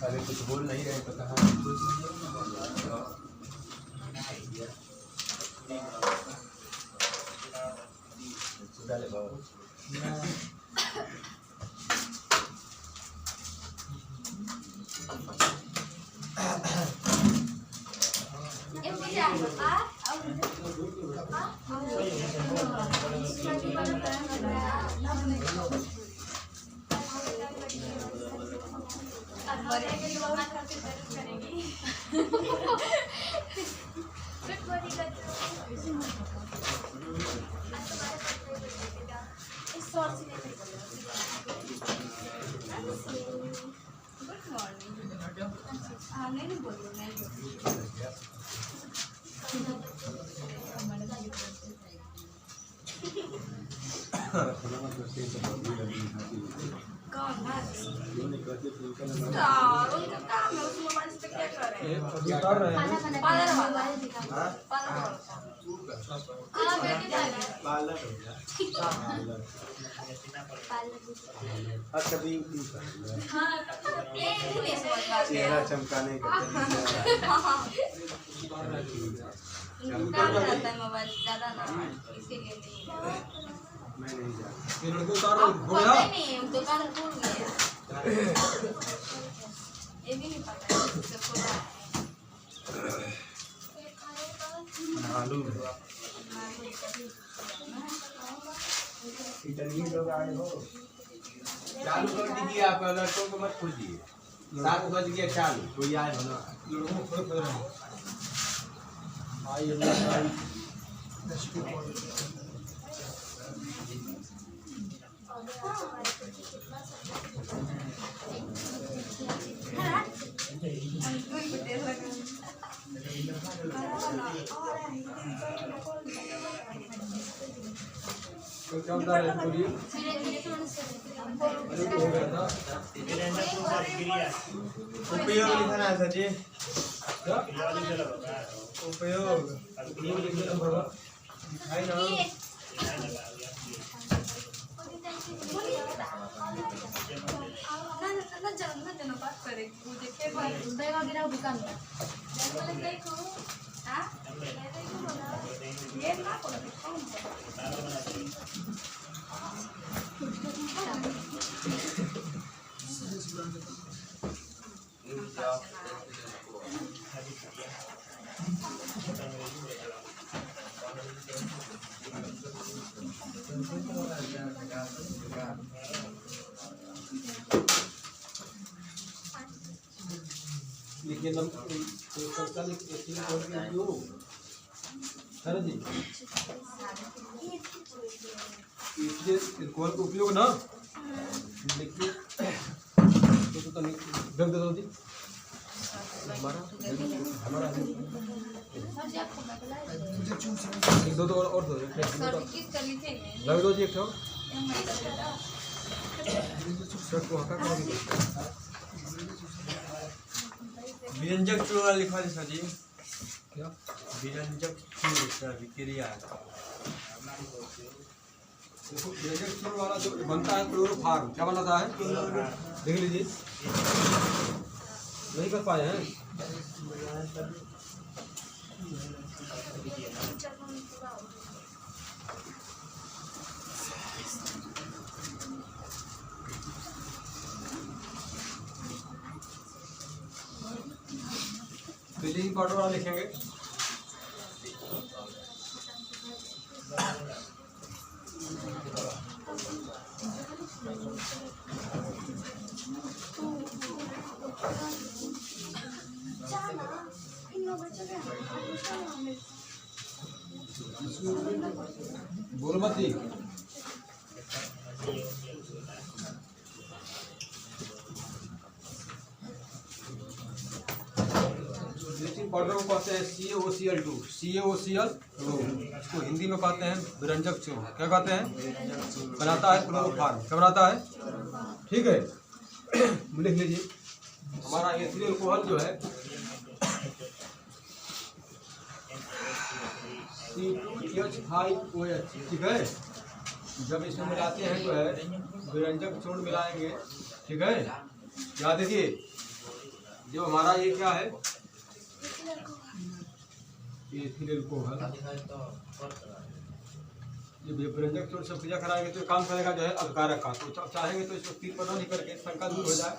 अरे कुछ बोल नहीं रहे तो कहाँ डाले बाबा चेहरा चमकाने का मोबाइल ज्यादा ना इसीलिए मैं नहीं जा दुकान खोल गया ये भी नहीं पता आलू इटली लोग आए हो चालू कर दीजिए आप लड़कों को मत खोजिए 7 बज गया चालू कोई आए हो ना लोगों को खोज रहे आइए उपयोग लिखना है सर जी उपयोग है ना बात करेगी मुझे के बात बैगा गिरा दुकान पर देखो हां ये ना करो लेकिन हम जी इसलिए कॉल का उपयोग ना लिखिए तो नहीं रख दे दो जी हमारा एक दो और दो लग दो जी एक ठो व्यंजक चूड़ा लिखवा दे सर जी क्या व्यंजक चूड़ा विक्रिया देखो व्यंजक चूड़ा वाला जो बनता है क्लोरोफार्म क्या बनाता है देख लीजिए नहीं कर पाए हैं ब्लीचिंग पाउडर वाला लिखेंगे बोल मत जी ब्लीचिंग पाउडर को कहते हैं CaOCl2 इसको हिंदी में कहते हैं विरंजक चूर्ण क्या कहते हैं बनाता है क्लोरोफार्म क्या बनाता है ठीक है लिख लीजिए हमारा एथिल अल्कोहल जो है C2H5OH ठीक है जब इसमें मिलाते हैं जो है विरंजक चूर्ण मिलाएंगे ठीक है याद देखिए जो हमारा ये क्या है, ये एथिल अल्कोहल, ये विभ्रंजक चोट सब क्रिया कराएंगे तो काम करेगा जो है अभिकारक का। तो चाहेंगे तो इसको तीर पर नहीं करके शंका दूर हो जाए,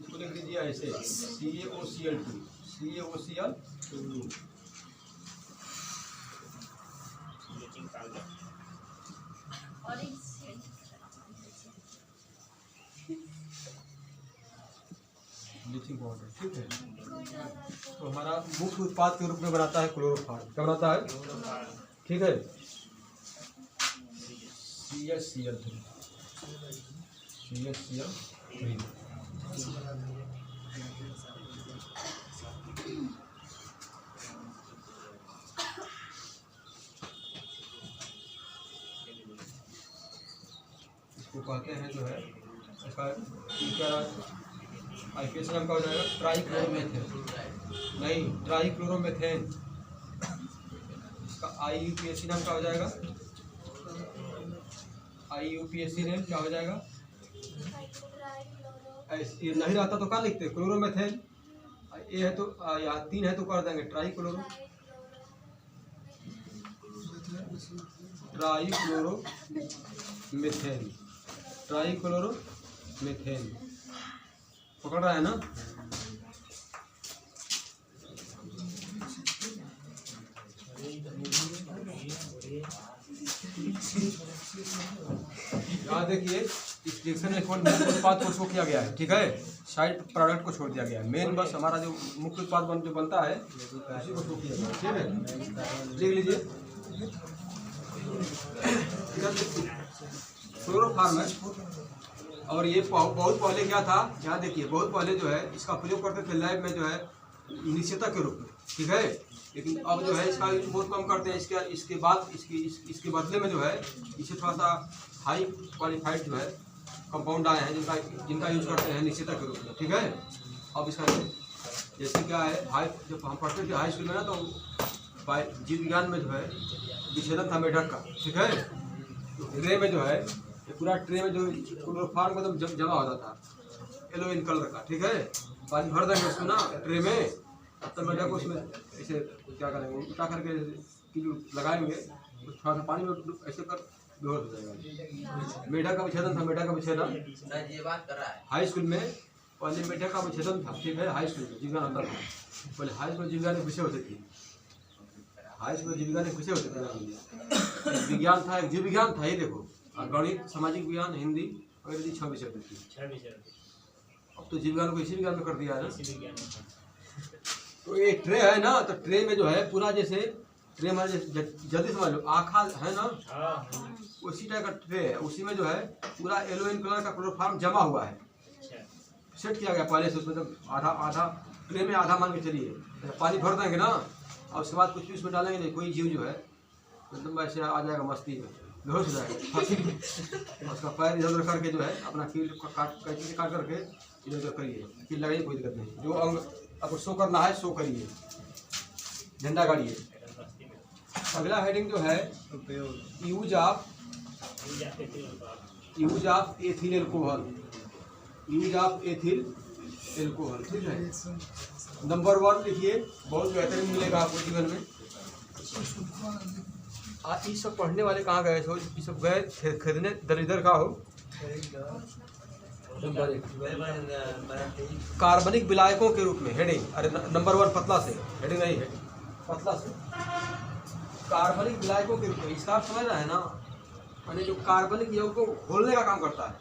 इसको लिख लीजिए ऐसे CaOCl2, CaOCl2। ब्लीचिंग पाउडर, ठीक है। तो हमारा मुख्य उत्पाद के रूप में बनाता है क्लोरोफॉर्म। क्या बनाता है, ठीक है, CaCl3। इसको कहते हैं जो है इसका क्या IPS नाम का हो जाएगा, ट्राइक्लोरोमेथेन, नहीं ट्राइक्लोरोमेथेन। इसका IUPAC नाम का हो जाएगा, IUPAC नेम क्या हो जाएगा, ये नहीं रहता तो क्या लिखते हैं, क्लोरोमेथेन। ये है तो यहाँ 3 है तो कर देंगे ट्राइक्लोरोमेथेन। पकड़ रहा है ना। यहाँ देखिए इस रिएक्शन में कौन मुख्य उत्पाद को शो किया गया है, ठीक है, साइड प्रोडक्ट को छोड़ दिया गया है। मेन बस हमारा जो मुख्य उत्पाद जो बनता है उसी को शो किया गया है, ठीक है, लिख लीजिए। क्लोरोफॉर्म है और ये बहुत पहले क्या था, यहाँ देखिए बहुत पहले जो है इसका प्रयोग करते थे लैब में जो है निषेधक के रूप में, ठीक है। लेकिन अब जो है इसका यूज बहुत कम करते हैं। इसके बाद इसके बदले में जो है इसे थोड़ा सा हाई क्वालिफाइड जो है कंपाउंड आए हैं जिनका यूज करते हैं निषेधक के रूप में, ठीक है। अब इसका जैसे क्या है, जब हम पढ़ते थे हाई स्कूल में ना तो जीव विज्ञान में जो है विच्छेदन था मेढक का, ठीक है। तो ट्रे में जो है पूरा ट्रे में जो क्लोरोफॉर्म का जमा होता था येलो इन कलर का, ठीक है। पानी भर देंगे उसको ना ट्रे में, तब मेढक को उसमें ऐसे क्या करेंगे, उल्टा करके लगाएंगे, थोड़ा सा पानी में ऐसे कर बेहोश हो जाएगा। मेढक का विच्छेदन था, मेढक का विच्छेदन हाई स्कूल में पहले मेढक का विच्छेदन था, ठीक है। हाई स्कूल में जीवविज्ञान आता था, पहले हाई स्कूल जीवविज्ञान एक विषय होती थी, हाई स्कूल जीवविज्ञान एक विषय होते थे। विज्ञान था, एक जीव विज्ञान था, ये देखो, और गणित, सामाजिक विज्ञान, हिंदी, अंग्रेजी 6 विषय होती थी। अब तो जीव विज्ञान को इसी विज्ञान में कर दिया है ना। तो ये ट्रे है ना, तो ट्रे में जो है पूरा जैसे ट्रे हमारे जल्दी समझ लो आखा है ना, उसी टाइप का ट्रे है, उसी में जो है पूरा येलो इन कलर का क्लोरोफॉर्म जमा हुआ है, सेट किया गया पहले से। उसमें तो आधा ट्रे में आधा मान के चलिए, पानी भर देंगे ना और उसके बाद कुछ भी उसमें डालेंगे नहीं, कोई जीव जो है एकदम ऐसे आ जाएगा मस्ती में, बेहोश हो जाएगा, उसका पैर इधर उधर करके जो है अपना कील कैंची से काट करके इधर उधर करिए, कील लगाइए, कोई दिक्कत नहीं। जो अंग आपको शो करना है शो करिए, झंडा गाड़िए। अगला हेडिंग जो है use of ethyl alcohol, use of ethyl alcohol, ठीक है। नंबर 1 लिखिए, बहुत बेहतरीन मिलेगा आपको जीवन में। आज ये सब पढ़ने वाले कहाँ गए हो, ये सब गए खरीदने दरिद्र का हो। कार्बनिक विलायकों के रूप में हेडिंग, अरे नंबर 1 पतला से, हेडिंग नहीं है पतला से, कार्बनिक विलायकों के रूप में। इसका आप समझ रहे हैं ना, यानी जो कार्बनिक यौगिक को घोलने का काम करता है,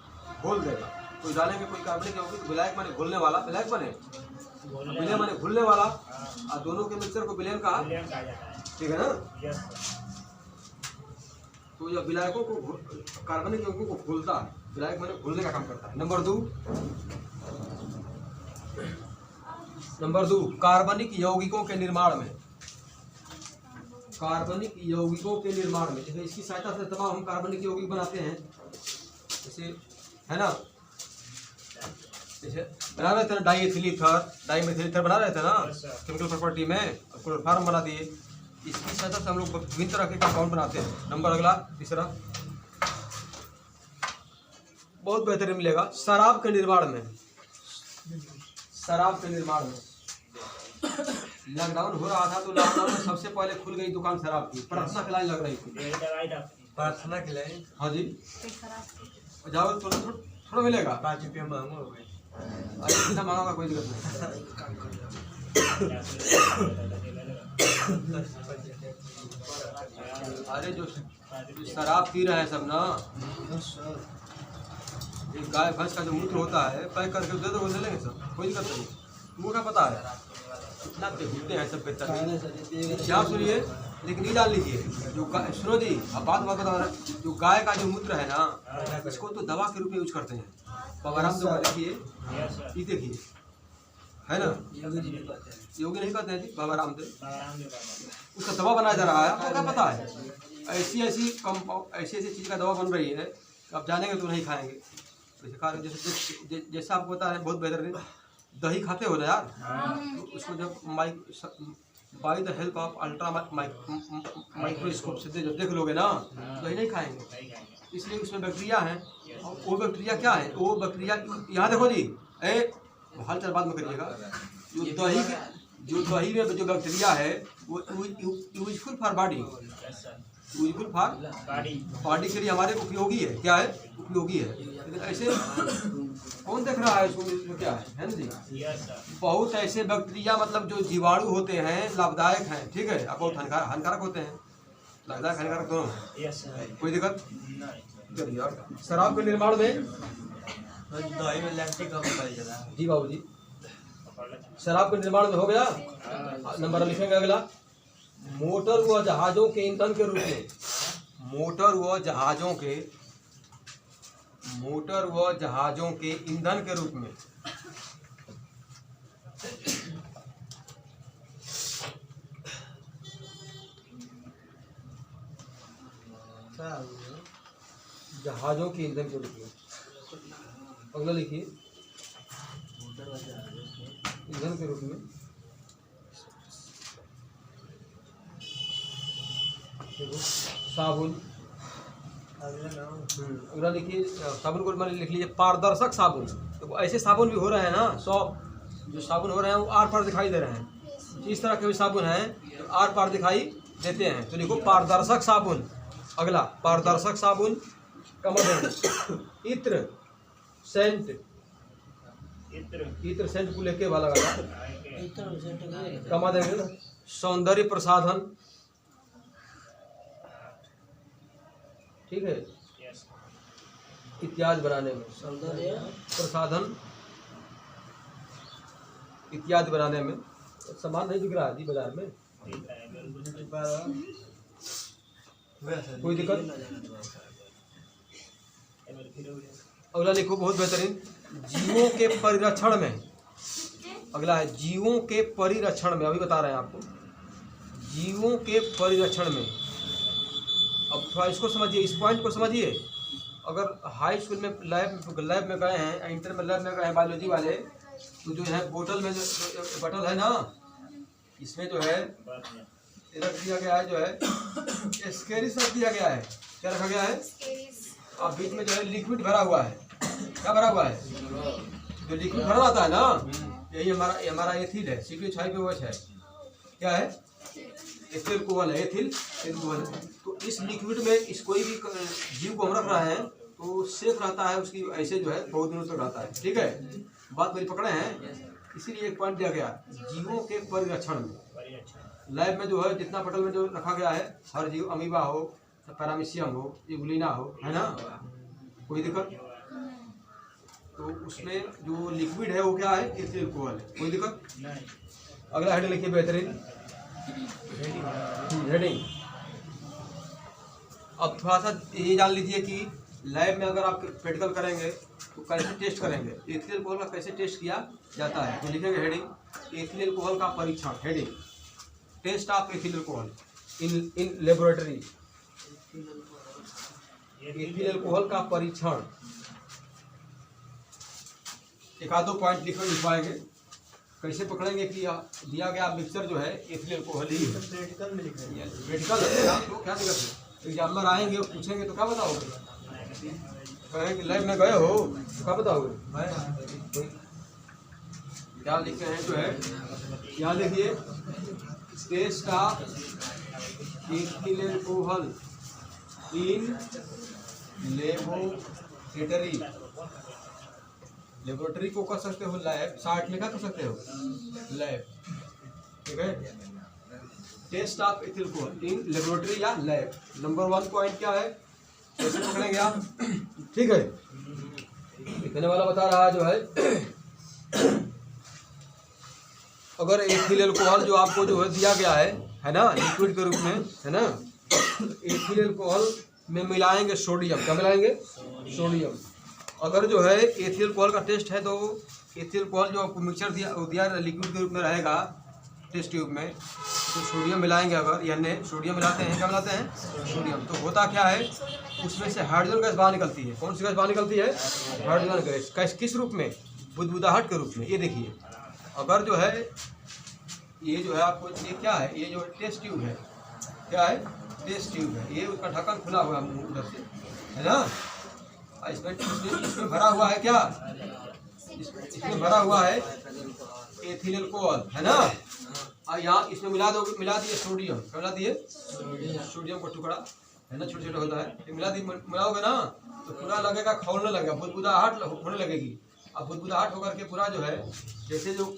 घोल देगा। कोई डालेंगे कोई कार्बनिक यौगिक, विलायक माने घोलने वाला, विलायक माने विलयन माने घुलने वाला, और दोनों के मिक्सचर को विलयन कहा, ठीक है ना। तो यह विलायकों को कार्बनिक यौगिकों को घोलता है, विलायक माने घुलने का काम करता है। नंबर 2 कार्बनिक यौगिकों के निर्माण में, कार्बनिक यौगिकों के निर्माण में जैसे इसकी सहायता से तमाम हम कार्बनिक यौगिक बनाते हैं, जैसे है ना, जैसे बना रहे थे ना डाईएथिल ईथर बना रहे थे ना केमिकल प्रॉपर्टी में, क्लोरोफॉर्म बना दिए। इसकी सहायता से हम लोग विभिन्न तरह के कंपाउंड बनाते हैं। नंबर अगला तीसरा बहुत बेहतरीन मिलेगा, शराब के निर्माण में, शराब के निर्माण में लॉकडाउन हो रहा था तो लॉकडाउन में सबसे पहले खुल गई दुकान शराब की। प्रार्थना की लाइन लग रही थी। प्रार्थना की लाइन। हाँ जी, कोई शराब जाओ थोड़ा मिलेगा। 5 रुपया महंगा हो गए। अरे इतना महंगा का कोई दिक्कत नहीं। अरे जो शराब पी रहे हैं सब ना, एक गाय भैंस का जो मूत्र होता है पैक करके दे दो, ले लेंगे सब, कोई दिक्कत नहीं। तुमको क्या पता है इतना बेहूते हैं सब बेहतर। क्या सुनिए, लेकिन ये जान लीजिए जो सुनो जी, अब बात बता रहे हैं, जो गाय का जो मूत्र है ना, इसको तो दवा के रूप में यूज करते हैं। बाबा रामदेव देखिए, ये देखिए, है ना, योगी नहीं कहते हैं जी, बाबा रामदेव, उसका दवा बनाया जा रहा है। आपको क्या पता है? ऐसी चीज़ का दवा बन रही है, आप जानेंगे तो नहीं खाएंगे। जैसा आपको पता है, बहुत बेहतर दही खाते हो ना यार, तो उसको जब by the help of ultra microscope से जो देख लोगे ना, दही नहीं खाएंगे। इसलिए उसमें बैक्टीरिया है, और वो बैक्टीरिया क्या है, वो बैक्टीरिया यहाँ देखो जी, हलचल बात में करिएगा, जो दही में जो बैक्टीरिया है वो useful for body, useful for body के लिए हमारे उपयोगी है। क्या है? उपयोगी है। लेकिन ऐसे कौन देख रहा है इसमें क्या है ना जी? बहुत ऐसे बैक्टीरिया मतलब जो जीवाणु होते हैं लाभदायक हैं, ठीक है, अब बहुत हानिकारक होते हैं, लाभदायक हानिकारक दोनों। कोई दिक्कत चलिए। शराब के निर्माण में दही में लैक्टिक अम्ल पाया जाता है। जी बाबू जी, शराब के निर्माण में हो गया। नंबर लिखेंगे अगला, मोटर व जहाजों के ईंधन के रूप में, मोटर व जहाजों के ईंधन के रूप में जहाजों के ईंधन के रूप में। अगला लिखिए, ईंधन के रूप में साबुन। अगला लिखिए, साबुन को मैंने लिख लीजिए पारदर्शक साबुन। तो ऐसे साबुन भी हो रहे हैं ना, जो साबुन हो रहे हैं वो आर पार दिखाई दे रहे हैं। इस तरह के भी साबुन हैं तो आर पार दिखाई देते हैं, तो लिखो पारदर्शक साबुन। अगला, पारदर्शक साबुन का मतलब इत्र सेंट, इत्र सेंट को लेके वाला कमा देंगे। सौंदर्य प्रसाधन, ठीक है, इत्यादि बनाने में, सौंदर्य प्रसाधन इत्यादि बनाने में। सामान नहीं बिक रहा है जी बाजार में, कोई दिक्कत। अगला लिखो, बहुत बेहतरीन, जीवों के परिरक्षण में। अगला है जीवों के परिरक्षण में, अभी बता रहे हैं आपको, जीवों के परिरक्षण में। अब थोड़ा इसको समझिए, इस पॉइंट को समझिए। अगर हाई स्कूल में लैब में गए हैं, इंटर में लैब में गए हैं बायोलॉजी वाले, तो जो है बोतल में जो बटल है ना, इसमें जो है रख दिया गया है, जो है स्केरिस रख दिया गया है। क्या रखा गया है? अब बीच में जो है लिक्विड भरा हुआ है। क्या भरा हुआ है? जो लिक्विड भरा रहता है ना, यही हमारा एथिल है, CH5OH है। क्या है? एथिल कोहल है, एथिल कोहल। तो इस लिक्विड में इस कोई भी जीव को हम रख रहे हैं तो सेफ रहता है, उसकी ऐसे जो है बहुत दिनों तक रहता है। ठीक है, बात मेरी पकड़े हैं। इसीलिए एक पॉइंट दिया गया, जीवों के परिरक्षण में। लैब में जो है जितना पटल में जो रखा गया है, हर जीव, अमीबा हो, पैरामीशियम हो, इगुलिना हो, है ना, कोई दिक्कत। तो उसमें जो लिक्विड है वो क्या है? एथिल कोहल है, कोई दिक्कत। अगला हेडिंग लिखिए, बेहतरीन हेडिंग। अब थोड़ा सा ये जान लीजिए कि लैब में अगर आप प्रैक्टिकल करेंगे तो कैसे टेस्ट करेंगे, एथिल अल्कोहल का कैसे टेस्ट किया जाता है। तो लिखेंगे हेडिंग, एथिल अल्कोहल का परीक्षण। Heading, test of ethyl alcohol in laboratory. Ethyl alcohol का परीक्षण। एक आधो पॉइंट लिखवाएंगे, कैसे पकड़ेंगे कि दिया गया मिक्सचर जो है एथिल अल्कोहल ही है। प्रैक्टिकल में लिखेंगे, प्रैक्टिकल है तो क्या दिक्कत है? एग्जामिनर आएंगे और पूछेंगे तो क्या बताओगे? कहेंगे कि लैब में गए हो तो क्या बताओगे? क्या लिखे हैं जो है, यहाँ देखिए, test of ethyl alcohol in laboratory. Laboratory को कर सकते हो लैब, शार्ट में क्या कर सकते हो, लैब, ठीक है। Test of ethyl alcohol in laboratory या लैब। नंबर 1 पॉइंट क्या है, कैसे पकड़ेंगे आप, ठीक है। लिखने वाला बता रहा है जो है, अगर एथिल अल्कोहल जो आपको जो है दिया गया है ना, लिक्विड के रूप में, है ना, एथिल अल्कोहल में मिलाएंगे सोडियम। क्या मिलाएंगे, सोडियम। अगर जो है एथिल अल्कोहल का टेस्ट है तो एथिल अल्कोहल जो आपको मिक्सचर दिया लिक्विड के रूप में रहेगा टेस्ट ट्यूब में, तो सोडियम मिलाएंगे। अगर यानी सोडियम मिलाते हैं, क्या मिलाते हैं, सोडियम। तो होता क्या है, उसमें से हाइड्रोजन गैस बाहर निकलती है। कौन सी गैस बाहर निकलती है, हाइड्रोजन गैस। किस रूप में, बुदबुदाहट के रूप में। ये देखिए, अगर जो है ये जो है आपको, ये क्या है, ये जो टेस्ट ट्यूब है, क्या है, टेस्ट ट्यूब है। ये उसका ढक्कन खुला हुआ है मुंह उधर से, है ना। इसमें भरा हुआ है क्या, इसमें भरा हुआ है एथिल अल्कोहल, है ना। और यहाँ इसमें मिला दिए सोडियम। क्या मिला दिए, सोडियम का टुकड़ा, है ना, छोटे छोटे होता है। मिलाओगे ना तो पूरा लगेगा, खौलने लगेगा, बुदबुदाहट होने लगेगी। अब बुदबुदाहट होकर के पूरा जो है, जैसे जो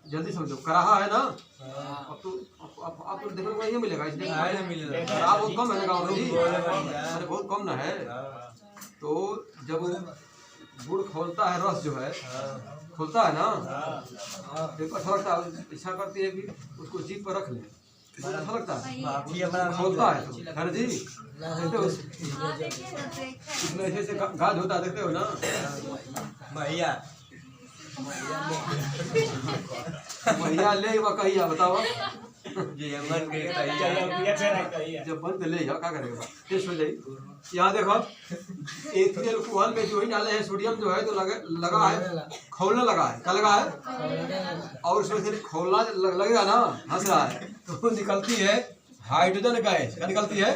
जल्दी समझो, कराहा है ना, अब तो आपको देखने को नहीं मिलेगा, इसलिए खराब बहुत कम है ना गाँव में जी, अरे बहुत कम ना है। तो जब गुड़ खोलता है, रस जो है खोलता है ना, देखो अच्छा लगता है, इच्छा करती है कि उसको जीभ पर रख ले, अच्छा लगता है, खोलता है तो, है ना जी। देखते हो इसमें ऐसे ऐसे गाज होता है, देखते हो ना भैया। भैया ले कहिया बताओ, जब बंद कर ले जाओ, क्या करेगा, टेस्ट हो जाएगी। यहाँ देखो, एथिल अल्कोहल में जो ही डाले हैं सोडियम जो है, तो लगा है, खौलने लगा है। क्या लगा है, और उसमें से खौलना लगेगा ना, हंस रहा है, तो निकलती है हाइड्रोजन गैस। क्या निकलती है,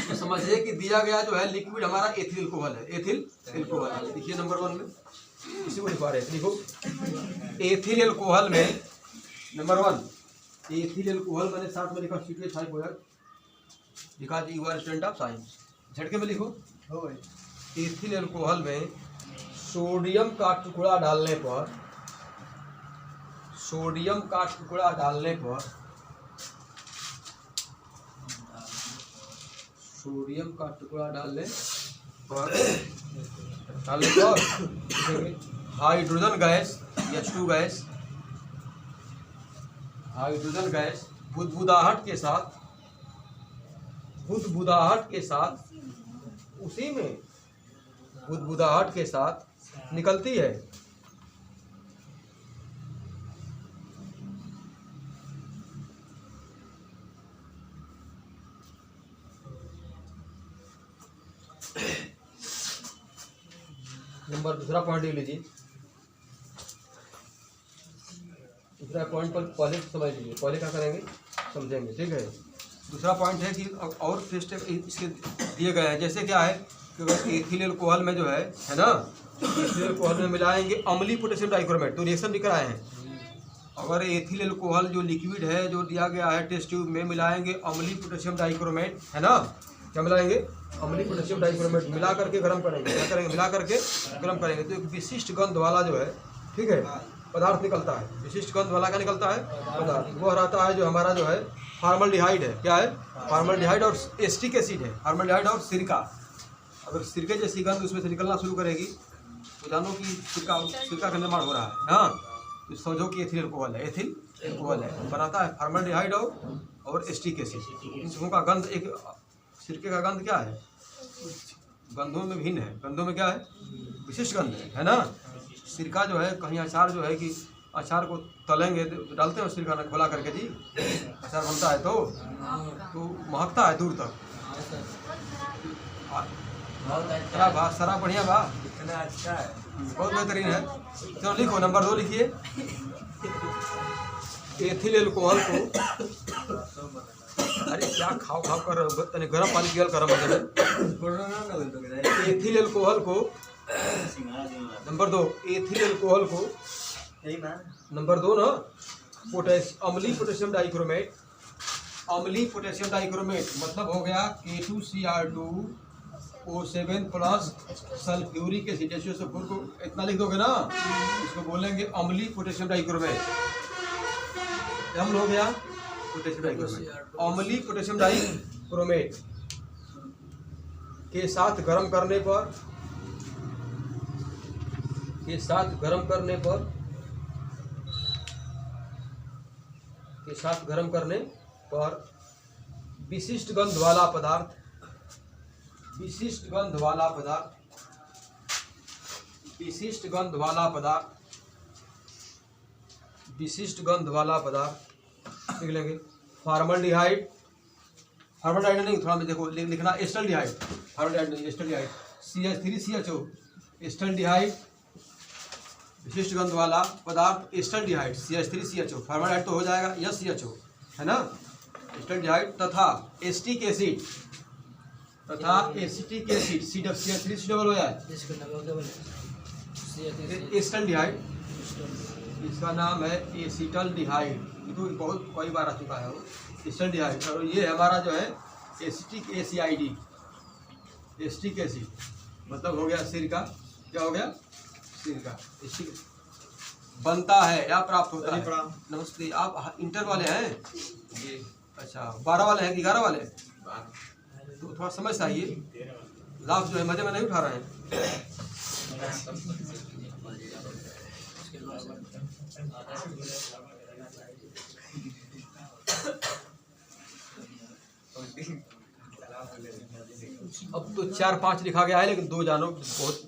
तो समझिए कि दिया गया जो है लिक्विड हमारा एथिल अल्कोहल है, एथिल अल्कोहल। देखिए नंबर 1 में इसी को लिखवा रहे हैं, लिखो एथिल अल्कोहल में नंबर 1 एथिल अल्कोहल मैंने साथ में लिखा, सीट टाइप हो जाए, लिखा जी you are student of science, झटके में लिखो। एथिल अल्कोहल में सोडियम का टुकड़ा डालने पर, सोडियम का टुकड़ा डालने पर, सोडियम का टुकड़ा डालने पर hydrogen gas, H2 gas, hydrogen gas बुदबुदाहट के साथ, बुदबुदाहट के साथ, उसी में बुदबुदाहट के साथ निकलती है। नंबर दूसरा पॉइंट लीजिए, दूसरा पॉइंट पर पहले समझ लीजिए, पहले क्या करेंगे समझेंगे, ठीक है। दूसरा पॉइंट है कि और टेस्ट इसके दिए गए हैं, जैसे क्या है कि एथिल अल्कोहल में जो है ना, एथिल अल्कोहल में मिलाएंगे अम्लीय पोटेशियम डाइक्रोमेट, तो रिएक्शन भी कराए हैं। अगर एथिल अल्कोहल जो लिक्विड है जो दिया गया है टेस्ट ट्यूब में, मिलाएंगे अम्लीय पोटेशियम डाइक्रोमेट, है ना। क्या मिलाएंगे, अम्लीय पोटेशियम डाइक्रोमेट, मिला करके गर्म करेंगे। क्या करेंगे, मिला करके गर्म करेंगे, तो एक विशिष्ट गंध वाला जो है, ठीक है, पदार्थ निकलता है। विशिष्ट गंध वाला क्या निकलता है, पदार्थ। वो रहता है जो हमारा जो है फॉर्मल्डिहाइड है। क्या है, फॉर्मल्डिहाइड और एस्टिक एसिड है, फॉर्मल्डिहाइड और सिरका। अगर सिरके जैसी गंध उसमें से निकलना शुरू करेगी तो जानो कि सिरका का निर्माण हो रहा है। हाँ, तो समझो कि एथिल अल्कोहल है, एथिल अल्कोहल है, बनाता है फॉर्मल्डिहाइड और एस्टिक एसिड। इन सबों का गंध, एक सिरके का गंध क्या है, गंधों में भिन्न है, गंधों में क्या है, विशिष्ट गंध है ना। सिरका जो है, कहीं अचार जो है कि अचार को तलेंगे तो डालते हैं सिरका में खोला करके जी, अचार बनता है तो महकता है दूर तक। सारा बढ़िया बा, इतना अच्छा है, बहुत बेहतरीन है। चलो लिखो, नंबर 2 लिखिए, एथिल अल्कोहल को, अरे क्या खाओ कर गर्म पानी पियल कर मजे में। एथिल अल्कोहल को, नंबर 2 एथिल अल्कोहल को यही ना नंबर 2 ना अम्लीय पोटेशियम डाइक्रोमेट। अम्लीय पोटेशियम डाइक्रोमेट मतलब हो गया K2Cr2O7 plus sulphuric acid. SO4 को इतना लिख दोगे ना, इसको बोलेंगे अम्लीय पोटेशियम डाइक्रोमेट। अम्ल हो गया पोटेशियम डाइक्रोमेट। अम्लीय पोटेशियम डाइक्रोमेट के साथ गर्म करने पर विशिष्ट गंध वाला पदार्थ लिख लेंगे। फॉर्मल्डिहाइड नहीं, थोड़ा में देखो लिखना एस्टल्डिहाइड। फॉर्मल्डिहाइड नहीं, एस्टल्डिहाइड। CH3CHO एस्टल्डिहाइड, विशिष्ट गंध वाला पदार्थ एस्टल्डिहाइड CH3CHO। फॉर्मल्डिहाइड तो हो जाएगा SCHO, है ना। एस्टल्डिहाइड तथा एसिटिक एसिड CH3 डबल हो जाए एस्टल्डिहाइड। इसका नाम है एसिटल्डिहाइड। ये तो बहुत कई बार आ चुका है वो एस्टल्डिहाइड। और ये हमारा जो है एसिटिक एसिड मतलब हो गया सिरका। क्या हो गया? सिरका। एसिटिक बनता है या प्राप्त होता है। नमस्ते, आप इंटर वाले हैं? अच्छा, 12 वाले हैं कि 11 वाले? तो थोड़ा समझ आइए, लाभ जो है मजे में नहीं उठा रहे हैं। अब तो 4-5 लिखा गया है, लेकिन 2 जानो, बहुत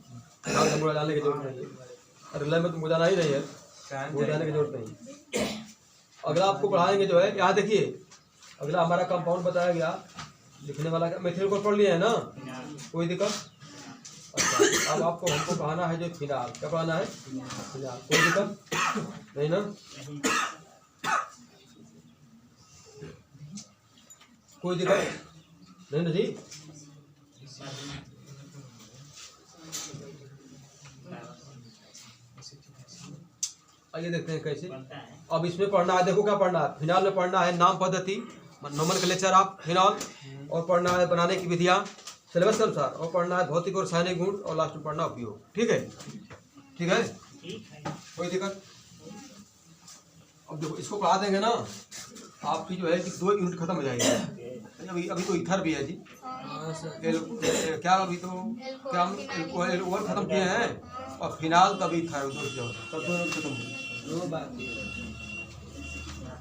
जानने की जरूरत नहीं है। अगला में तो मुझे जाना ही नहीं है, मुझे जाने की जरूरत नहीं। अगला आपको पढ़ाएंगे जो है, यहाँ देखिए अगला हमारा कंपाउंड बताया गया। लिखने वाला का मेथिल को पढ़ लिया है ना, कोई दिक्कत? अच्छा, अब आपको हमको पढ़ाना है जो फिनाल। क्या पढ़ाना है? फिनाल। कोई दिक्कत नहीं ना? कोई दिक्कत नहीं ना जी? आइए देखते हैं कैसे। अब इसमें पढ़ना है, देखो क्या पढ़ना है। फिनाल में पढ़ना है नाम पद्धति, नोमेनक्लेचर ऑफ फिनॉल, और पढ़ना है बनाने की विधियाँ सिलेबस के अनुसार, और पढ़ना है भौतिक और रासायनिक गुण, और लास्ट में पढ़ना उपयोग। ठीक है? ठीक है, कोई दिक्कत? अब देखो इसको पढ़ा देंगे ना, आपकी जो है कि 2 यूनिट खत्म हो जाएगी। अभी तो इथर भी है जी। क्या अभी तो क्या हम एल्कोहल खत्म किए हैं, और फिनाल तभी था, तब 2 यूनिट खत्म हुए।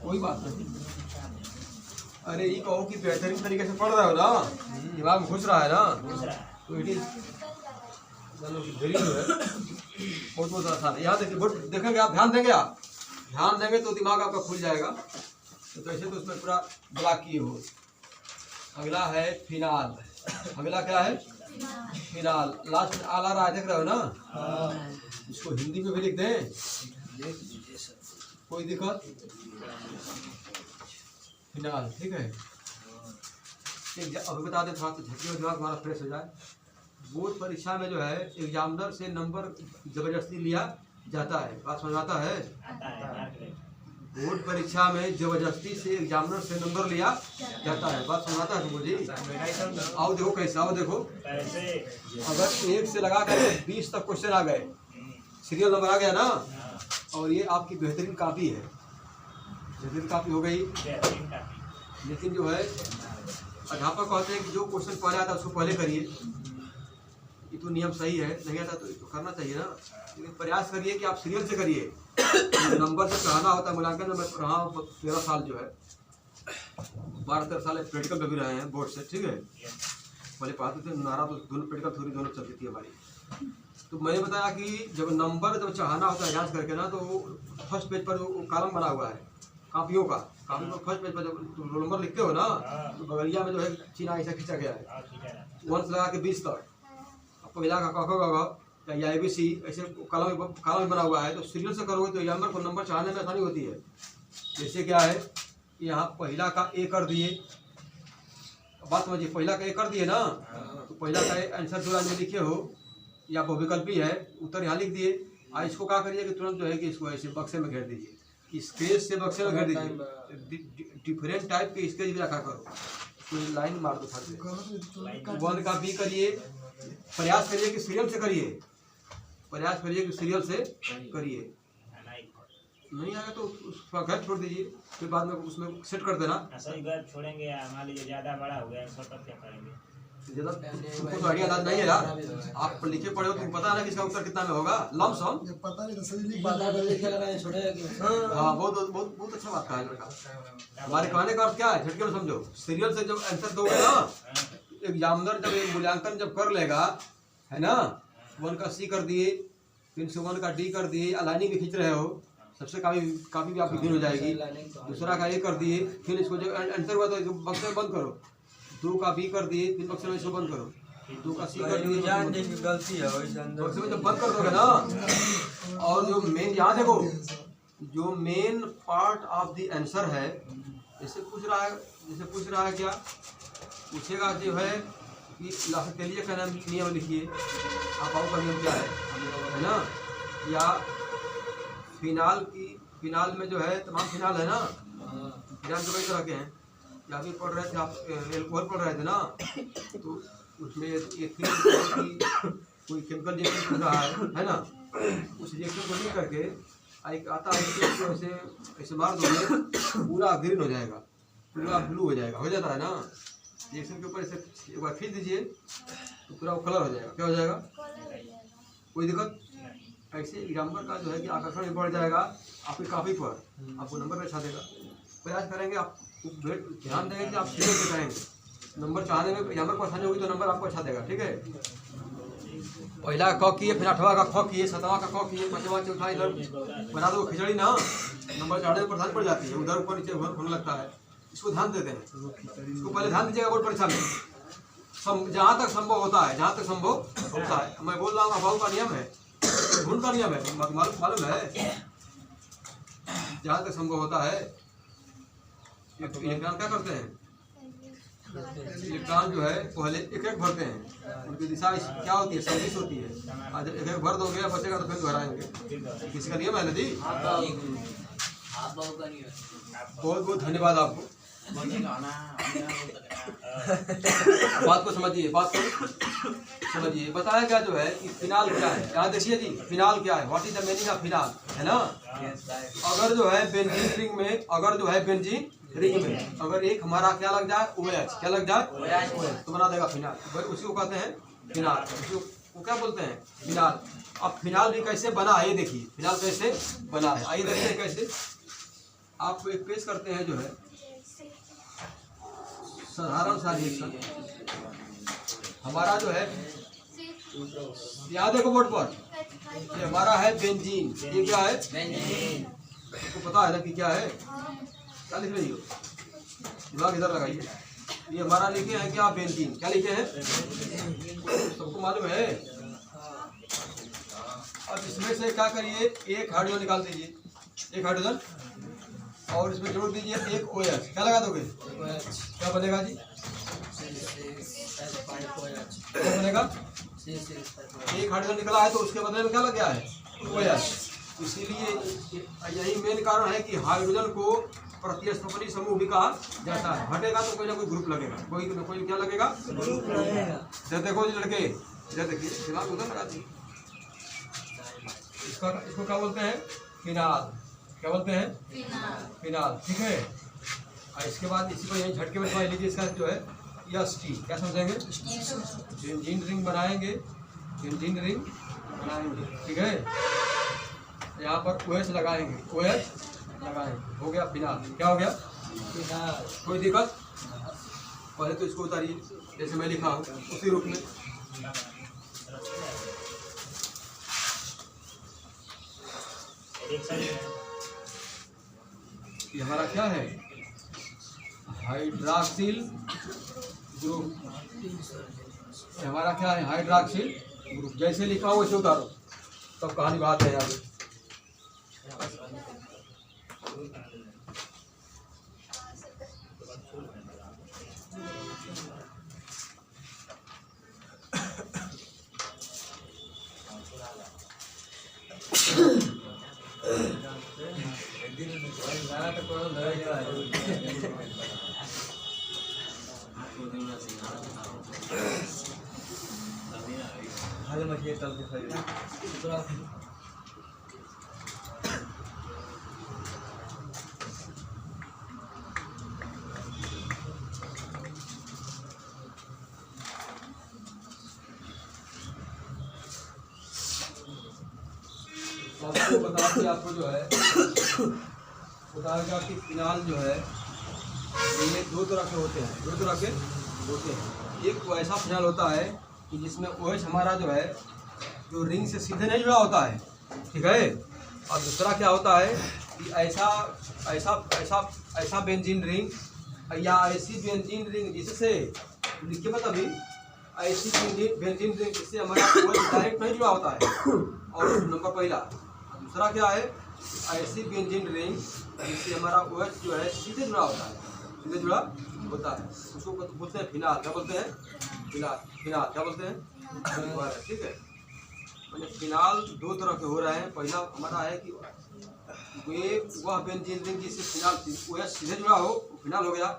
कोई बात नहीं। अरे ये कहो कि बेहतरीन तरीके से पढ़ रहे हो ना, दिमाग में घुस रहा है ना, तो इट इज वेरी जो है बहुत आसान है। यहाँ देखिए, देखेंगे आप, ध्यान देंगे तो दिमाग आपका खुल जाएगा। तो कैसे तो उसमें पूरा ब्लॉक किए हो। अगला है फिनाल। अगला क्या है? फिनाल। लास्ट में आला रहा है, देख रहे हो ना? इसको हिंदी में भी लिख दें, कोई दिक्कत? फिनाल। ठीक है, अभी बता दें थोड़ा सा झटके में दिमाग हमारा फ्रेश हो जाए। बोर्ड परीक्षा में जो है एग्जामिनर से नंबर जबरदस्ती लिया जाता है। बात समझ आता है? बोर्ड परीक्षा में जबरदस्ती से एग्जामिनर से नंबर लिया जाता है। बात समझ आता है तुमको जी? आओ देखो कैसे, आओ देखो। अगर 1 से लगा कर 20 तक क्वेश्चन आ गए, सीरियल नंबर आ गया ना, और ये आपकी बेहतरीन कापी है, बेहतरीन कापी हो गई। लेकिन जो है अध्यापक कहते हैं कि जो क्वेश्चन पहले आता है उसको पहले करिए। ये तो नियम सही है, नहीं आता तो करना चाहिए ना। लेकिन प्रयास करिए कि आप सीरियल से करिए। नंबर से पढ़ाना होता है मूल्यांकन में। मैं रहा 13 साल जो है, 12-13 साल प्रैक्टिकल में भी रहे हैं बोर्ड से। ठीक है, पहले पढ़ाते थे नारा, तो दोनों प्रैक्टिकल थ्योरी दोनों चलती थी हमारी। तो मैंने बताया कि जब नंबर जब चढ़ाना होता है जांच करके ना, तो फर्स्ट पेज पर जो कॉलम बना हुआ है कापियों का, कापी पर फर्स्ट पेज पर जब रोल नंबर लिखते हो ना, तो बगलिया में जो है चिन्ह ऐसा खींचा गया है 1 से लगा के 20 तक। आपको मिला का या ABC ऐसे कॉलम बना हुआ है। तो सीरियल से करोगे तो एग्जामिनर को नंबर चढ़ाने में आसानी होती है। जैसे क्या है, यहाँ पहला का A कर दिए। बात समझिए, पहला का A कर दिए ना, तो पहला का आंसर जो लाइन में लिखे हो या बहुविकल्पी है, उत्तर यहाँ लिख दिए। इसको क्या करिए कि तुरंत जो है कि इसको ऐसे बक्से में घेर दीजिए, कि स्केच से बक्से में घेर दीजिए। डिफरेंट टाइप के स्केच भी रखा करो, कोई लाइन मार दो फट से। 1 का बी करिए, प्रयास करिए कि सीरियल से करिए, प्रयास करिए कि सीरियल से करिए। नहीं आएगा तो उसका घर छोड़ दीजिए, फिर बाद में उसमें सेट कर देना। सही गैप छोड़ेंगे या मान लीजिए ज़्यादा बड़ा हो गया 100 तक क्या करेंगे? ज़्यादा तुमको तो आइडिया नहीं है यार, आप लिखे पढ़े हो, तुमको पता है ना कि इसका उत्तर कितना में होगा, लमसम। पता नहीं तो सही लिख छोड़ेगा। हाँ, बहुत बहुत बहुत अच्छा बात कहा है लड़का। हमारे कहने का अर्थ क्या है, झटके में समझो। सीरियल से जब आंसर दोगे ना, एग्जामिनर जब एक मूल्यांकन जब कर लेगा, है ना, 1 का सी कर दिए, फिर से 1 का डी कर दिए, अलाइनिंग भी खींच रहे हो, सबसे काफ़ी भी आपकी भिन्न हो जाएगी। दूसरा का ए कर दिए, फिर इसको जब आंसर हुआ तो बक्से में बंद करो। 2 का बी कर दिए, फिर बक्से में इसको बंद करो। 2 का सी कर दिए, गलती है वैसे बक्से में जब बंद कर दोगे ना, और जो मेन यहाँ देखो, जो main part of the answer है, जैसे पूछ रहा है क्या पूछेगा, जो है कि लाफतेलिया का नाम नियम लिखिए, आप आओ का नियम क्या है ना, या फिनाल में जो है तमाम फिनाल है ना, फिनाल तो कई तरह के हैं, या भी पढ़ रहे थे आप, एल्कोहल पढ़ रहे थे ना, तो उसमें कोई केमिकल रिएक्शन कर रहा है ना, उस रिएक्शन को लिख करके एक आता है, ऐसे मार दोगे पूरा ग्रीन हो जाएगा, पूरा ब्लू हो जाएगा, हो जाता है ना। रिएक्शन के ऊपर ऐसे एक बार खींच दीजिए तो पूरा वो कलर हो जाएगा। क्या हो जाएगा? कोई दिक्कत? ऐसे एग्जाम्पल का जो है कि आकर्षण भी बढ़ जाएगा आपकी कॉपी पर, आपको नंबर भी अच्छा देगा। प्रयास करेंगे, आप ध्यान देंगे कि आप सीरियल से करेंगे, नंबर चाहने में एग्जाम्पल को आसानी होगी तो नंबर आपको अच्छा देगा। ठीक है, पहला का क किए, फिर 8वां का ख किए, 7वां का क किए, 5वां चौथा इधर बना दो खिचड़ी ना, नंबर चढ़ने में परेशानी पड़ जाती है, उधर ऊपर नीचे होने लगता है। इसको ध्यान देते हैं, इसको पहले ध्यान दीजिएगा बोर्ड परीक्षा में, जहाँ तक संभव होता है, जहाँ तक संभव होता है। मैं बोल रहा हूँ अभाव का नियम है, गुण का नियम है, मालूम है, जहाँ तक संभव होता है। इलेक्ट्रॉन क्या करते हैं, इलेक्ट्रॉन जो है पहले एक एक भरते हैं, उनकी दिशा क्या होती है, सदिश होती है। आज एक एक भर दोगे बचेगा तो फिर दोहराएंगे, किसी का नियम है नदी। बहुत बहुत धन्यवाद आपको, बात को समझिए, बात को समझिए। बताया क्या जो है कि फिनाल क्या है, यहाँ देखिए जी, फिनाल क्या है, what is the meaning of phenol, है ना। अगर जो है बेंजीन रिंग में, अगर जो है बेंजीन रिंग में अगर एक हमारा क्या लग जाए, OH, क्या लग जाए, OH, तो बना देगा फिनाल। उसी को कहते हैं फिनाल, उसको क्या बोलते हैं, फिनाल। अब फिनाल भी कैसे बना है ये देखिए, फिनाल कैसे बना है, आइए देखिए कैसे। आपको एक पेश करते हैं जो है साधारण सा रिएक्शन, हमारा जो है याद देखो बोर्ड पर, ये हमारा है बेंजीन, ये क्या है, बेंजीन। आपको पता है ना कि क्या है, क्या लिख रही हो, दिमाग इधर लगाइए। ये हमारा लिखे हैं क्या, बेंजीन। क्या लिखे हैं, सबको मालूम है। अब इसमें से क्या करिए, एक हाइड्रोजन निकाल दीजिए, एक हाइड्रोजन, और इसमें जोड़ दीजिए एक OH। क्या लगा दोगे, क्या बनेगा जी, क्या बनेगा, एक हाइड्रोजन निकला है तो उसके बदले में क्या लग गया है, OH। इसीलिए यही मेन कारण है कि हाइड्रोजन को प्रतिस्थापनी समूह भी कहा जाता है। हटेगा तो कोई ना कोई ग्रुप लगेगा, कोई ना कोई क्या लगेगा, ग्रुप लगेगा। देखो जी लड़के, इधर देखिए, दिमाग उधर लगा दीजिए। इसको क्या बोलते हैं, फिनाल। क्या बोलते हैं, फिनाल। ठीक है, और इसके बाद इसी को यही झटके में समझ लीजिए, इसका जो है ST, क्या समझेंगे, बेंजीन रिंग बनाएंगे, बेंजीन रिंग बनाएंगे। ठीक है, यहाँ पर OH लगाएंगे, OH लगाएंगे, हो गया फिनाल। क्या हो गया, फिनाल। कोई दिक्कत? पहले तो इसको उतारिए जैसे मैं लिखा हूँ उसी रूप में। ये हमारा क्या है, हाइड्रॉक्सिल ग्रुप। हमारा क्या है, हाइड्रॉक्सिल ग्रुप। जैसे लिखा हो वैसे उतारो, तब कहानी बात है यार। गाना तो कौन धरे जो हाल में ये तब के खाई आपको बता कि आपको जो है बताएगा कि फिनाल जो है ये दो तरह के होते हैं, दो तरह के होते हैं। एक तो ऐसा फिनाल होता है कि जिसमें OH हमारा जो है जो रिंग से सीधे नहीं जुड़ा होता है, ठीक है। और दूसरा क्या होता है कि ऐसा ऐसा ऐसा ऐसा बेंजीन रिंग या ऐसी बेंजीन रिंग जिससे लिखिए मत अभी, ऐसी बेंजीन रिंग जिससे हमारा OH डायरेक्ट नहीं जुड़ा होता है। और नंबर पहला। दूसरा क्या है, ऐसी बेंजीन रिंग जिससे हमारा OH जो है सीधे जुड़ा होता है, सीधे जुड़ा होता है, उसको बोलते हैं फिनाल। क्या बोलते हैं? फिनाल। फिनाल क्या बोलते हैं? ठीक है। मतलब फिनाल दो तरह के हो रहे हैं। पहला हमारा है कि वे वह बेंजीन रिंग जिससे फिनाल OH सीधे जुड़ा हो, फिनाल हो गया।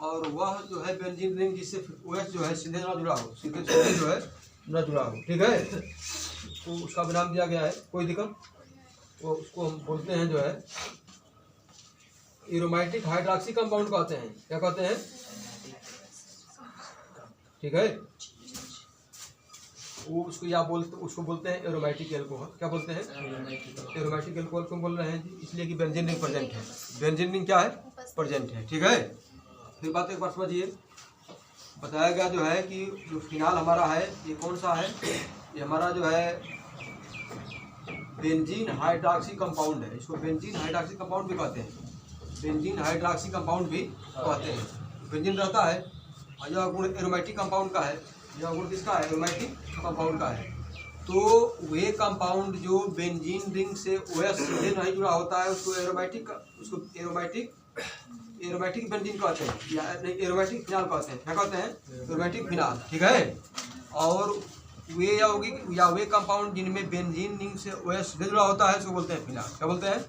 और वह जो है बेंजीन रिंग जिससे OH जो है सीधे ना जुड़ा हो, सीधे सीधे जो है ना जुड़ा हो, ठीक है। तो उसका भी नाम दिया गया है, कोई दिक्कत। तो उसको हम बोलते हैं जो है एरोमेटिक हाइड्रॉक्सी कंपाउंड कहते हैं। क्या कहते हैं? ठीक है। वो उसको या उसको बोलते हैं एरोमेटिक एल्कोहल। क्या बोलते हैं? एरोमेटिक एल्कोहल क्यों बोल रहे हैं जी? इसलिए कि बेंजीन रिंग प्रेजेंट है। बेंजीन रिंग क्या है? प्रेजेंट है, ठीक है। फिर बात एक बार समझिए। बताया गया जो है कि जो फिनाल हमारा है ये कौन सा है? ये हमारा जो है बेंजीन हाइड्रॉक्सी कंपाउंड है। इसको बेंजीन हाइड्रॉक्सी कंपाउंड भी कहते हैं, बेंजीन हाइड्रॉक्सी कंपाउंड भी कहते हैं। बेंजीन रहता है और यह गुण एरोमेटिक कंपाउंड का है। यह गुण किसका है? एरोमेटिक कंपाउंड का है। तो वे कंपाउंड जो बेंजीन रिंग से OH सीधे नहीं जुड़ा होता है उसको एरोमेटिक बेंजीन कहते हैं, या एरोमेटिक फिनाल कहते हैं। क्या कहते हैं? एरोमेटिक फिनाल, ठीक है। और वे या वे कंपाउंड जिनमें बेंजीन रिंग से OH सीधे जुड़ा होता है उसको बोलते हैं फिनाल। क्या बोलते हैं?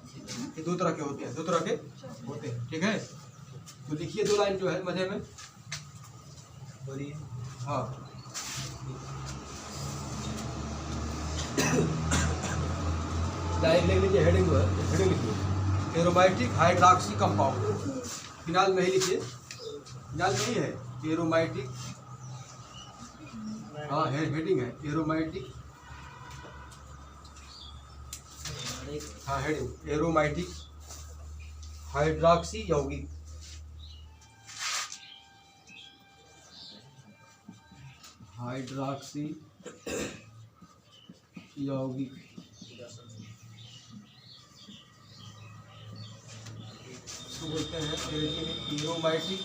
ये दो तरह के होते हैं, दो तरह के होते हैं, ठीक है। तो लिखिए दो लाइन जो है मध्य में बोलिए। हाँ, लाइन ले लीजिए, हेडिंग जो है हेडिंग लिखिए एरोमेटिक हाइड्रॉक्सी कंपाउंड। फिनाल में ही लिखिए, फिनाल में ही है एरोमेटिक। हाँ, हेडिंग है एरोमेटिक। हाँ, हेडिंग एरोमेटिक हाइड्रॉक्सी यौगिक। हाइड्रॉक्सी यौगिक इसको बोलते हैं एरोमेटिक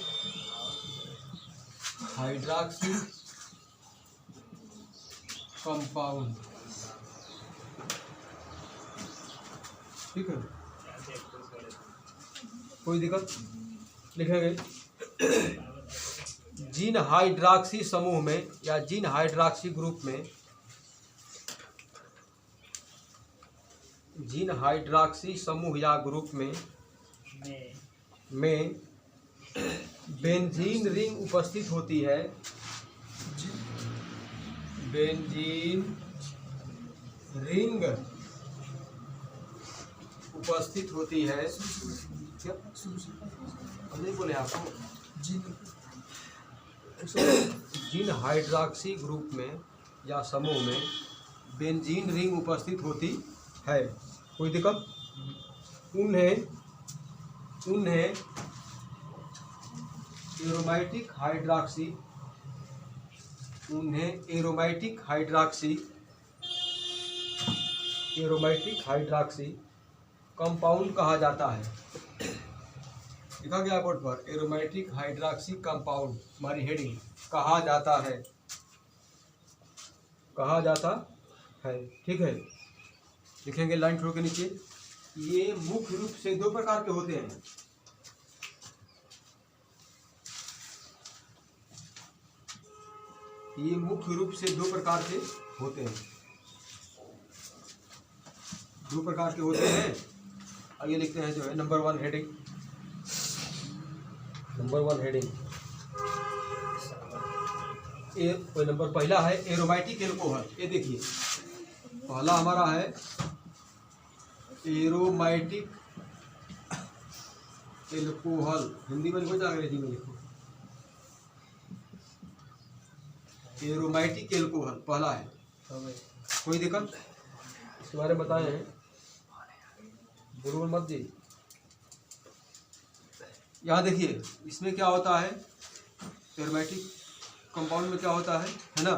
हाइड्रॉक्सी कंपाउंड, ठीक है। कोई दिक्कत? लिखेंगे जीन हाइड्रॉक्सी समूह में या जीन हाइड्रॉक्सी ग्रुप में, जीन हाइड्रॉक्सी समूह या ग्रुप में बेंजीन रिंग उपस्थित होती है। बेंजीन रिंग उपस्थित होती है। क्या नहीं बोले आपको? जीन हाइड्रॉक्सी ग्रुप में या समूह में बेंजीन रिंग उपस्थित होती है। कोई दिक्कत? उन्हें एरोमेटिक हाइड्रॉक्सी कंपाउंड कहा जाता है। लिखा गया बोर्ड पर एरोमेटिक हाइड्रॉक्सी कंपाउंड, हमारी हेडिंग कहा जाता है, कहा जाता है, ठीक है। लिखेंगे लाइन छोड़ के नीचे। ये मुख्य रूप से दो प्रकार के होते हैं। ये मुख्य रूप से दो प्रकार के होते हैं, दो प्रकार के होते हैं। आइए लिखते हैं जो है नंबर 1 हेडिंग। नंबर 1 हेडिंग ए नंबर पहला है एरोमेटिक एल्कोहल। ये देखिए पहला हमारा है एरोमेटिक एल्कोहल। हिंदी में लिखो या अंग्रेजी में लिखो? एरोमेटिक एल्कोहल पहला है। कोई दिक्कत इसके बारे में बताए हैं? बोल मत जी। यहाँ देखिए इसमें क्या होता है, एरोमेटिक कंपाउंड में क्या होता है ना,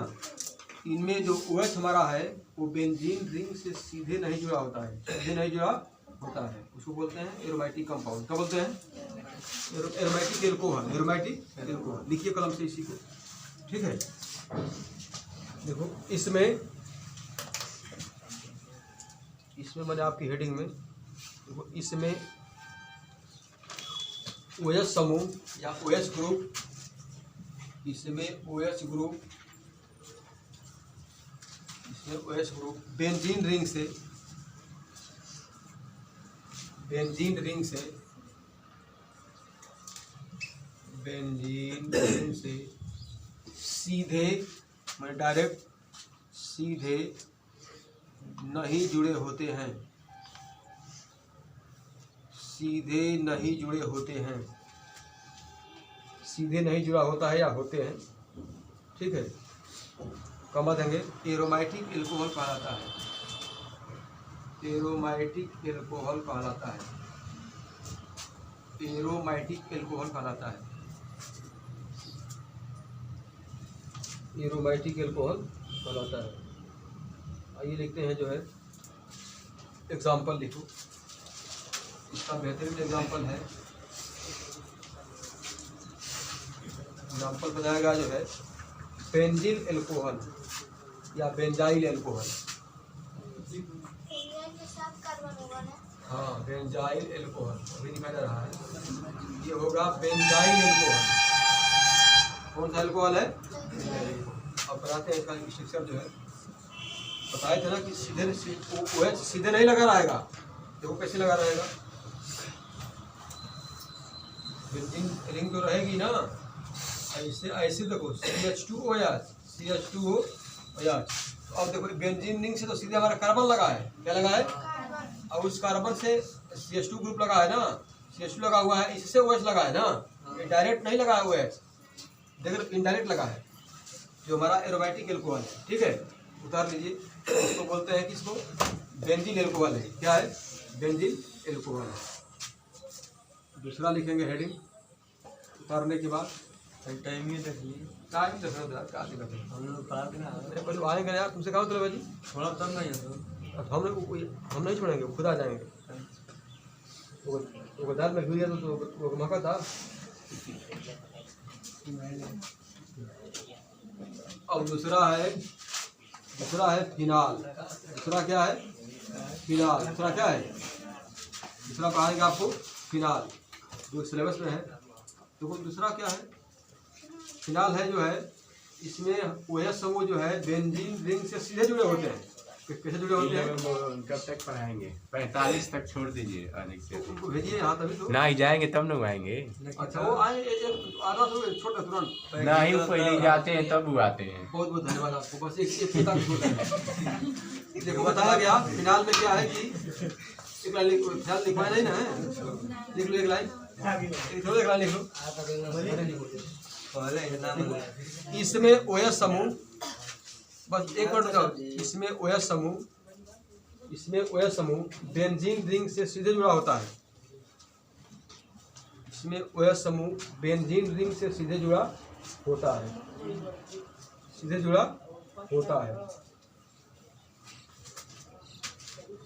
इनमें जो OH हमारा है वो बेंजीन रिंग से सीधे नहीं जुड़ा होता है, सीधे नहीं जुड़ा होता है, उसको बोलते हैं एरोमेटिक कंपाउंड। क्या बोलते हैं? Aromatic alcohol. एरोमेटिक एल्कोहल लिखिए कलम से इसी को, ठीक है। देखो इसमें मैंने आपकी हेडिंग में देखो इसमें OH समूह या OH ग्रुप, इसमें OH ग्रुप बेंजीन रिंग से सीधे मतलब डायरेक्ट सीधे नहीं जुड़े होते हैं, सीधे नहीं जुड़े होते हैं, सीधे नहीं जुड़ा होता है या होते हैं, ठीक है। कमा देंगे एरोमेटिक एल्कोहल कहलाता है, एरोमेटिक एल्कोहल कहलाता है, एरोमेटिक एल्कोहल कहलाता है, एरोमेटिक एल्कोहल कहलाता है। आइए लिखते हैं जो है एग्जाम्पल लिखो, इसका बेहतरीन एग्जाम्पल है। एग्जाम्पल बताएगा जो है बेंजील एल्कोहल या बेंजाइल एल्कोहल। हाँ बेंजाइल एल्कोहल अभी दिखाई दे रहा है, ये होगा बेंजाइल एल्कोहल। कौन सा एल्कोहल है? अब बताते हैं इसका स्ट्रक्चर जो है, बताए थे ना कि सीधे सीधे नहीं लगा रहेगा। देखो कैसे लगा रहेगा, बेंजीन रिंग तो रहेगी ना ऐसे ऐसे। देखो CH2OH। तो अब देखो बेंजीन रिंग से तो सीधे हमारा कार्बन लगा है, क्या लगा है? और उस कार्बन से CH2 ग्रुप लगा है ना, CH2 लगा हुआ है, इससे OH लगा है ना, ये डायरेक्ट नहीं लगा है OH, देखो इनडायरेक्ट लगा है, जो हमारा एरोमेटिक एल्कोहल है, ठीक है। उतार लीजिए, इसको बोलते हैं किसको? बेंजीन एल्कोहल है। क्या है? बेंजीन एल्कोहल है। दूसरा लिखेंगे हेडिंग उतारने के बाद। टाइम ही देख लीजिए, टाइम देखो यार, क्या दिक्कत है? हम लोग पढ़ा के ना अरे पहले आएंगे यार, तुमसे कहा तो भाई थोड़ा तब नहीं है तो हम नहीं छोड़ेंगे, खुद आ जाएंगे। वो दाल में घुरिया तो मौका था। अब दूसरा है फिनाल। दूसरा क्या है? फिनाल। दूसरा क्या है? दूसरा पढ़ाएंगे आपको फिनाल, जो सिलेबस में है। तो दूसरा क्या है? फिनाल है जो है, इसमें OH समूह जो है बेंजीन रिंग से सीधे जुड़े होते हैं। कैसे जुड़े होते हैं? कब तक पढ़ाएंगे? 45 तक छोड़ दीजिए आने से। उनको भेजिए यहाँ, तभी तो। ना ही जाएंगे तब ना आएंगे। अच्छा वो आए आधा छोड़ तुरंत। ना ही पहले जाते हैं तब वो आते हैं। बहुत बहुत धन्यवाद आपको। बस एक किताब छोड़ है। देखो बताया गया फिनाल में क्या है कि एक लाइन फिनाल लिखवाया नहीं ना है, लिख लो एक लाइन, एक लाइन लिख लो। इसमें OH समूह, बस एक मिनट रुको, इसमें OH समूह बेंजीन रिंग से सीधे जुड़ा होता है। इसमें OH समूह बेंजीन रिंग से सीधे जुड़ा होता है, सीधे जुड़ा होता है,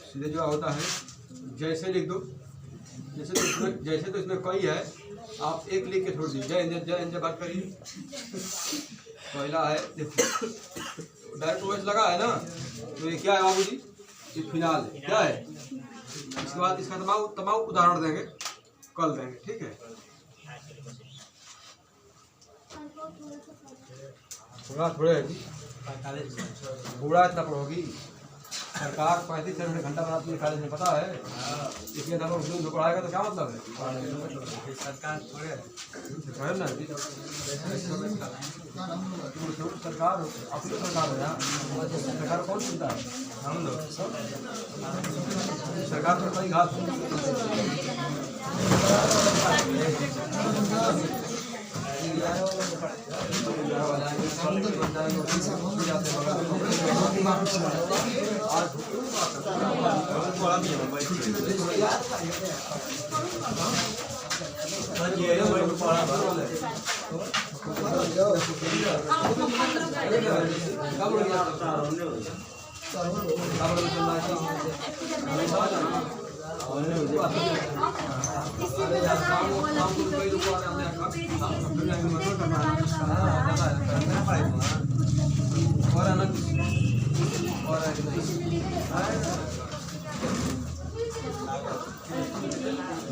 सीधे जुड़ा होता है। जैसे लिख दो, जैसे तो इसमें कई है, आप एक लिख के छोड़ दीजिए। जय हिंद बात करिए। पहला है देखो डायरेक्ट OH लगा है ना, तो ये क्या है बाबू जी? ये फिनाल है। क्या है? इसके बाद इसका तमाम उदाहरण देंगे, कल देंगे, ठीक है। थोड़ा है जी, बूढ़ा इतना पढ़ोगी। सरकार 35 घंटा बनाती है कॉलेज में, पता है? इसलिए अगर उसमें जो पढ़ाएगा तो क्या मतलब है? सरकार थोड़े है। है ना जी? सरकार अपनी सरकार है यहाँ, सरकार कौन सुनता है? हम लोग। सरकार तो कई घात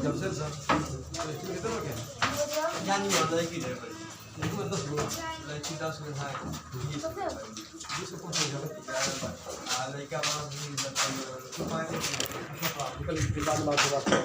जब से कितने लोग हैं? जानी होता है कि नहीं भाई? देखो 10 लोग, लड़की 10 में है। 20 को पहुंच जाएगा। लड़का बाप भी निकल के बाद बात होगा।